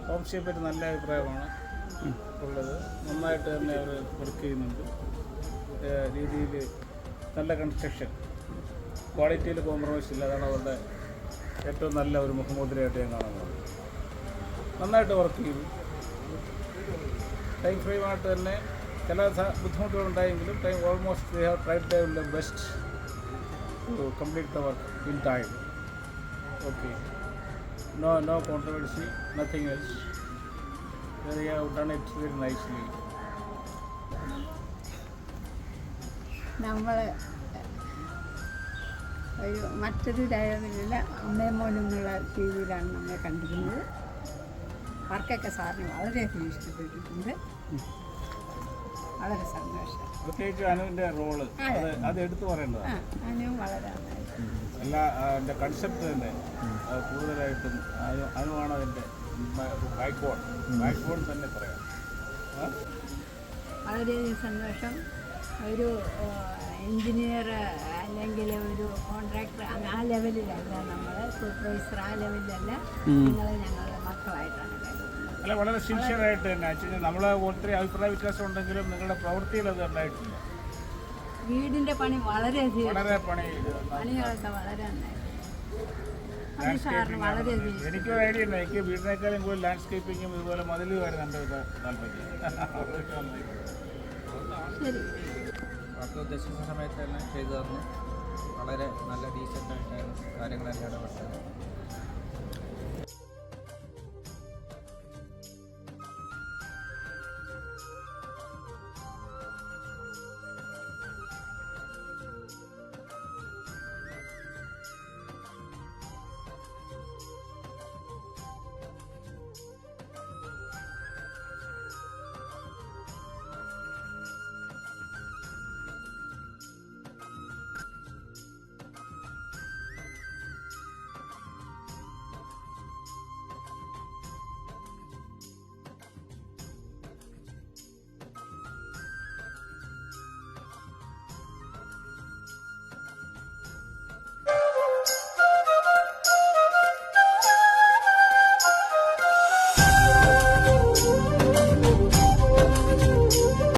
Home സ്റ്റേയെ പറ്റി നല്ല അഭിപ്രായമാണ് ഉള്ളത്. നന്നായിട്ട് തന്നെ അവർ വർക്ക് ചെയ്യുന്നുണ്ട്. രീതിയിൽ നല്ല കൺസ്ട്രക്ഷൻ, ക്വാളിറ്റിയിൽ കോംപ്രമൈസ് ഇല്ല. അതാണ് അവരുടെ ഏറ്റവും നല്ല ഒരു മുഖമുദ്രയായിട്ട് ഞാൻ കാണുന്നത്. നന്നായിട്ട് വർക്ക് ചെയ്തു. ടൈം ഫ്രെയിമായിട്ട് തന്നെ ചില ബുദ്ധിമുട്ടുകളുണ്ടായെങ്കിലും almost they have tried the best to complete the work in time. Okay, no controversy, nothing else. They have done it very nicely. നമ്മൾ ഒരു മറ്റൊരു ഡയറിയില്ല അമ്മയും മോനും എന്നുള്ള രീതിയിലാണ് നമ്മൾ കണ്ടിരുന്നത്. വർക്കൊക്കെ സാറിന് വളരെയധികം ഇഷ്ടപ്പെട്ടിട്ടുണ്ട്. വളരെ സന്തോഷം. പ്രത്യേകിച്ച് അനുവിൻ്റെ റോള് അത് എടുത്തു പറയേണ്ടതാണ്. അനുവും വളരെ എല്ലാ എൻ്റെ കൺസെപ്റ്റ് തന്നെ കൂടുതലായിട്ടും അനുവാണ് അതിൻ്റെ ബാക്ക് ബോൺ തന്നെ പറയാം. വളരെയധികം സന്തോഷം. ഒരു എൻജിനീയർ അല്ലെങ്കിൽ ഒരു കോൺട്രാക്ടർ ആ ലെവലിലല്ല, നമ്മൾ സൂപ്പർവൈസർ ആ ലെവലിലല്ല, നിങ്ങൾ ഞങ്ങളുടെ മക്കളായിട്ടാണ് കരുതുന്നത്. അല്ല, വളരെ സിൻസിയറായിട്ട് തന്നെ ആക്ച്വലി നമ്മൾ ഒത്തിരി അഭിപ്രായ വ്യത്യാസം ഉണ്ടെങ്കിലും നിങ്ങളുടെ പ്രവൃത്തിയിൽ അത് ഉണ്ടായിട്ടില്ല. വീടിൻ്റെ പണി വളരെയധികം പണികളൊക്കെ വളരെ നന്നായി. സാറിന് വളരെയധികം എനിക്കൊരു ഐഡിയ ഉണ്ട്. എനിക്ക് വീടിനേക്കാളും കൂടുതൽ ലാൻഡ്സ്കേപ്പിങ്ങും ഇതുപോലെ മതിൽ വരുന്നുണ്ട് താല്പര്യം. ശരി, വർക്ക് ഉദ്ദേശിച്ച സമയത്ത് തന്നെ ചെയ്തു തന്നു. വളരെ നല്ല ഡീസൻ്റായിട്ടായിരുന്നു കാര്യങ്ങളെല്ലാം ഇടപെട്ടത്.